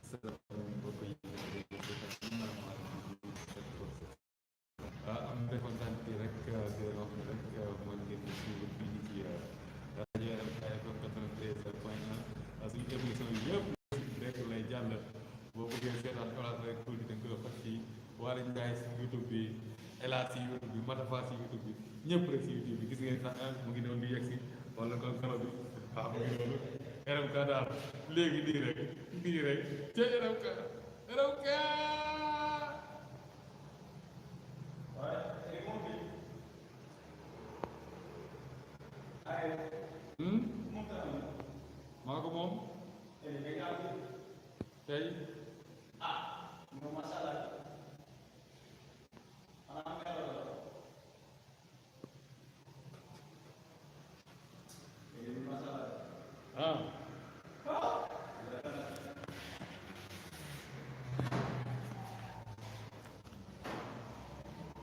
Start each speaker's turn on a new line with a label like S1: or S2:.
S1: am na kontaan rek di leen wax ne rek mën ngeen di suivre fii nii ci rajo RFM 93.1 suñu émission yi yëpp rek lay jàll boo bëggee seetaan place rek tuuti da nga koy fas ci Waly Ndiaye si YouTube bi El Hadj si YouTube bi Matafa si YouTube bi ñëpp rek si YouTube bi gis ngeen sax mu ngi noonu di yegg si wala kon kano bi waaw mu ngi noonu RMK daal léegi nii rek ca RMK maa ko moom tey